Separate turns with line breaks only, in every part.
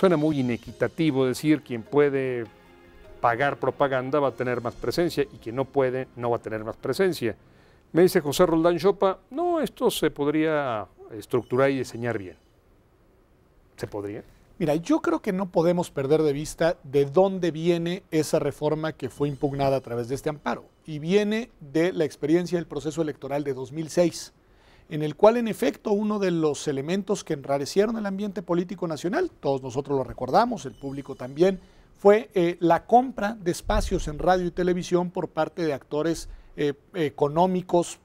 suena muy inequitativo decir quien puede pagar propaganda va a tener más presencia y quien no puede no va a tener más presencia. Me dice José Roldán Chopa, no, esto se podría estructurar y diseñar bien. ¿Se podría?
Mira, yo creo que no podemos perder de vista de dónde viene esa reforma que fue impugnada a través de este amparo. Y viene de la experiencia del proceso electoral de 2006, en el cual en efecto uno de los elementos que enrarecieron el ambiente político nacional, todos nosotros lo recordamos, el público también, fue la compra de espacios en radio y televisión por parte de actores económicos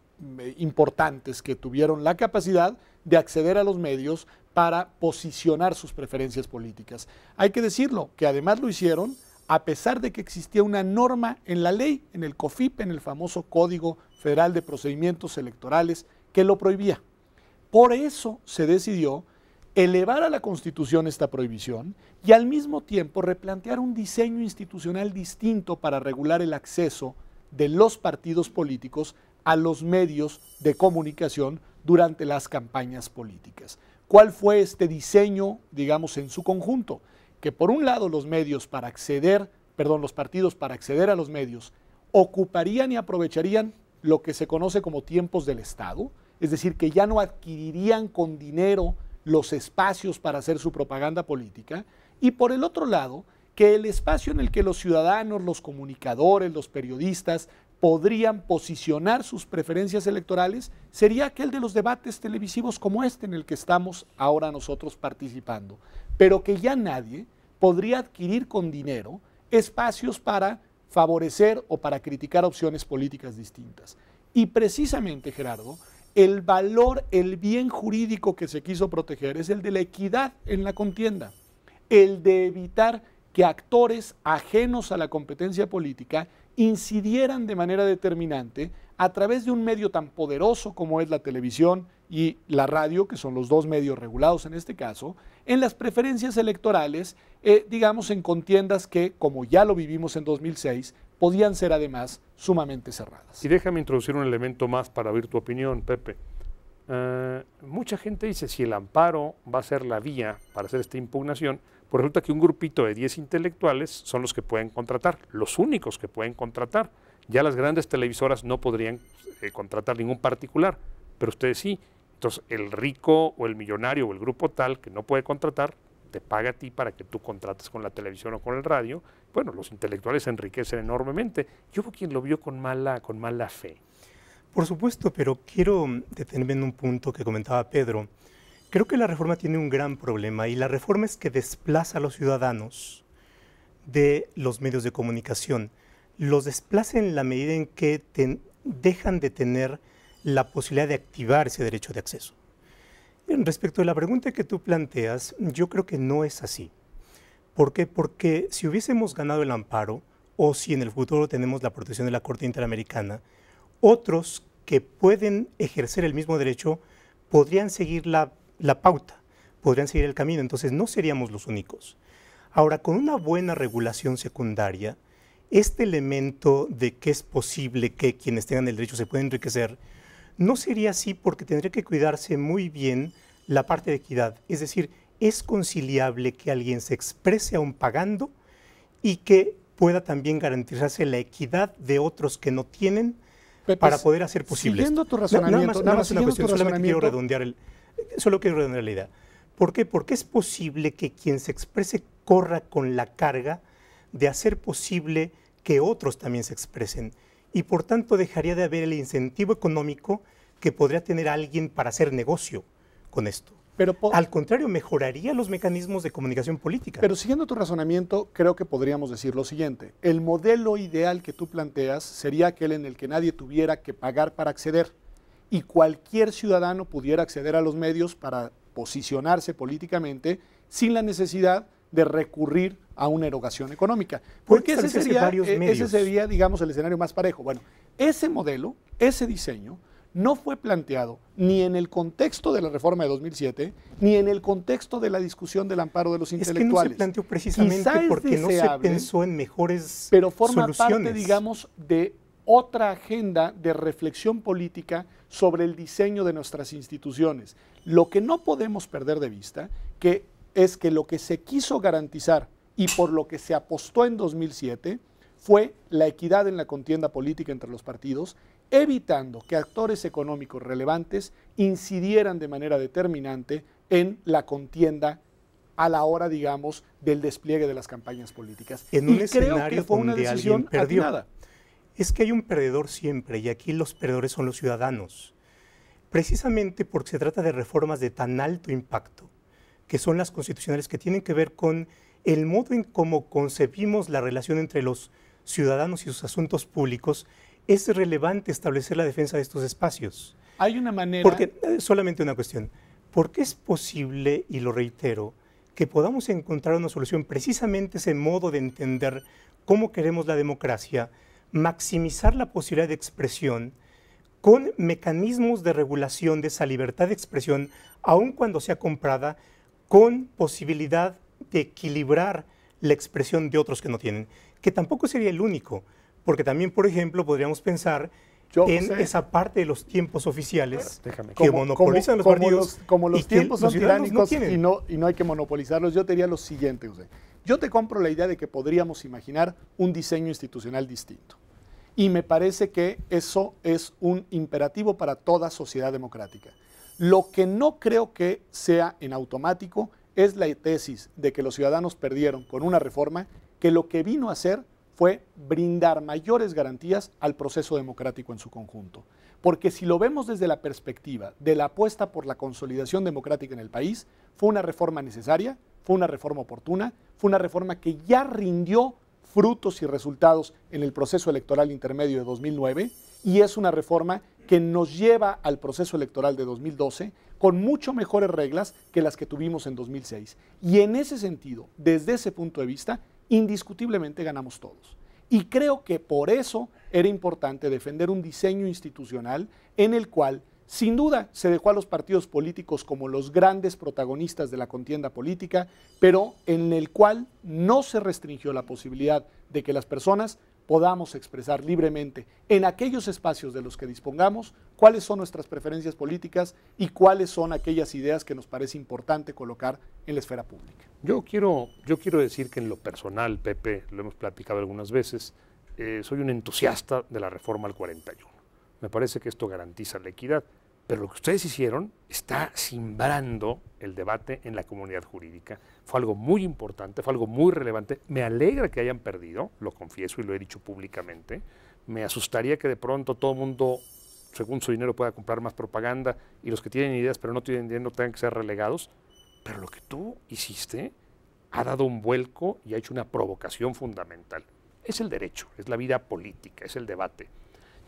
importantes que tuvieron la capacidad de acceder a los medios para posicionar sus preferencias políticas. Hay que decirlo, que además lo hicieron a pesar de que existía una norma en la ley, en el COFIP, en el famoso Código Federal de Procedimientos Electorales, que lo prohibía. Por eso se decidió elevar a la Constitución esta prohibición y al mismo tiempo replantear un diseño institucional distinto para regular el acceso de los partidos políticos a los medios de comunicación durante las campañas políticas. ¿Cuál fue este diseño, digamos, en su conjunto? Que por un lado los partidos para acceder a los medios ocuparían y aprovecharían lo que se conoce como tiempos del Estado, es decir, que ya no adquirirían con dinero los espacios para hacer su propaganda política, y por el otro lado, que el espacio en el que los ciudadanos, los comunicadores, los periodistas podrían posicionar sus preferencias electorales sería aquel de los debates televisivos como este en el que estamos ahora nosotros participando, pero que ya nadie podría adquirir con dinero espacios para favorecer o para criticar opciones políticas distintas. Y precisamente, Gerardo, el valor, el bien jurídico que se quiso proteger es el de la equidad en la contienda, el de evitar que actores ajenos a la competencia política incidieran de manera determinante a través de un medio tan poderoso como es la televisión y la radio, que son los dos medios regulados en este caso, en las preferencias electorales, digamos en contiendas que, como ya lo vivimos en 2006, podían ser además sumamente cerradas.
Y déjame introducir un elemento más para oír tu opinión, Pepe. Mucha gente dice, si el amparo va a ser la vía para hacer esta impugnación, pues resulta que un grupito de 10 intelectuales son los que pueden contratar, los únicos que pueden contratar. Ya las grandes televisoras no podrían contratar ningún particular, pero ustedes sí. Entonces, el rico o el millonario o el grupo tal que no puede contratar, te paga a ti para que tú contrates con la televisión o con el radio. Bueno, los intelectuales se enriquecen enormemente. Yo hubo quien lo vio con mala fe.
Por supuesto, pero quiero detenerme en un punto que comentaba Pedro. Creo que la reforma tiene un gran problema y la reforma es que desplaza a los ciudadanos de los medios de comunicación. Los desplaza en la medida en que dejan de tener la posibilidad de activar ese derecho de acceso. Respecto a la pregunta que tú planteas, yo creo que no es así. ¿Por qué? Porque si hubiésemos ganado el amparo o si en el futuro tenemos la protección de la Corte Interamericana, otros que pueden ejercer el mismo derecho podrían seguir la pauta, podrían seguir el camino, entonces no seríamos los únicos. Ahora, con una buena regulación secundaria, este elemento de que es posible que quienes tengan el derecho se puedan enriquecer, no sería así porque tendría que cuidarse muy bien la parte de equidad. Es decir, es conciliable que alguien se exprese aún pagando y que pueda también garantizarse la equidad de otros que no tienen, Pepe, para poder hacer posible.
Siguiendo tu razonamiento,
nada más una cuestión, solamente quiero redondear solo quiero redondear la idea. ¿Por qué? Porque es posible que quien se exprese corra con la carga de hacer posible que otros también se expresen y por tanto dejaría de haber el incentivo económico que podría tener alguien para hacer negocio con esto. Pero al contrario, mejoraría los mecanismos de comunicación política.
Pero siguiendo tu razonamiento, creo que podríamos decir lo siguiente. El modelo ideal que tú planteas sería aquel en el que nadie tuviera que pagar para acceder y cualquier ciudadano pudiera acceder a los medios para posicionarse políticamente sin la necesidad de recurrir a una erogación económica. Porque ese sería, digamos, el escenario más parejo. Bueno, ese modelo, ese diseño, no fue planteado ni en el contexto de la reforma de 2007, ni en el contexto de la discusión del amparo de los intelectuales.
Es que no se planteó precisamente porque no se pensó en mejores soluciones.
Pero forma parte, digamos, de otra agenda de reflexión política sobre el diseño de nuestras instituciones. Lo que no podemos perder de vista, que es que lo que se quiso garantizar y por lo que se apostó en 2007 fue la equidad en la contienda política entre los partidos, evitando que actores económicos relevantes incidieran de manera determinante en la contienda a la hora, digamos, del despliegue de las campañas políticas.
En un escenario
fue una
donde
decisión
alguien perdió.
atinada.
Es que hay un perdedor siempre, y aquí los perdedores son los ciudadanos. Precisamente porque se trata de reformas de tan alto impacto, que son las constitucionales, que tienen que ver con el modo en cómo concebimos la relación entre los ciudadanos y sus asuntos públicos, es relevante establecer la defensa de estos espacios.
Hay una manera...
Porque, solamente una cuestión, ¿por qué es posible, y lo reitero, que podamos encontrar una solución, precisamente ese modo de entender cómo queremos la democracia, maximizar la posibilidad de expresión con mecanismos de regulación de esa libertad de expresión, aun cuando sea comprada, con posibilidad de equilibrar la expresión de otros que no tienen? Que tampoco sería el único, porque también, por ejemplo, podríamos pensar en esa parte de los tiempos oficiales que monopolizan los partidos.
Como los tiempos son tiránicos
no
y no hay que monopolizarlos, yo te diría lo siguiente, José. Yo te compro la idea de que podríamos imaginar un diseño institucional distinto. Y me parece que eso es un imperativo para toda sociedad democrática. Lo que no creo que sea en automático es la tesis de que los ciudadanos perdieron con una reforma que lo que vino a hacer fue brindar mayores garantías al proceso democrático en su conjunto. Porque si lo vemos desde la perspectiva de la apuesta por la consolidación democrática en el país, fue una reforma necesaria, fue una reforma oportuna, fue una reforma que ya rindió frutos y resultados en el proceso electoral intermedio de 2009 y es una reforma que nos lleva al proceso electoral de 2012 con mucho mejores reglas que las que tuvimos en 2006. Y en ese sentido, desde ese punto de vista, indiscutiblemente ganamos todos. Y creo que por eso era importante defender un diseño institucional en el cual, sin duda, se dejó a los partidos políticos como los grandes protagonistas de la contienda política, pero en el cual no se restringió la posibilidad de que las personas podamos expresar libremente en aquellos espacios de los que dispongamos cuáles son nuestras preferencias políticas y cuáles son aquellas ideas que nos parece importante colocar en la esfera pública.
Yo quiero decir que en lo personal, Pepe, lo hemos platicado algunas veces, soy un entusiasta de la reforma al 41. Me parece que esto garantiza la equidad, pero lo que ustedes hicieron está simbrando el debate en la comunidad jurídica. Fue algo muy importante, fue algo muy relevante. Me alegra que hayan perdido, lo confieso y lo he dicho públicamente. Me asustaría que de pronto todo el mundo, según su dinero, pueda comprar más propaganda y los que tienen ideas pero no tienen dinero tengan que ser relegados. Pero lo que tú hiciste ha dado un vuelco y ha hecho una provocación fundamental. Es el derecho, es la vida política, es el debate.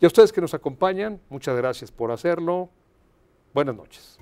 Y a ustedes que nos acompañan, muchas gracias por hacerlo. Buenas noches.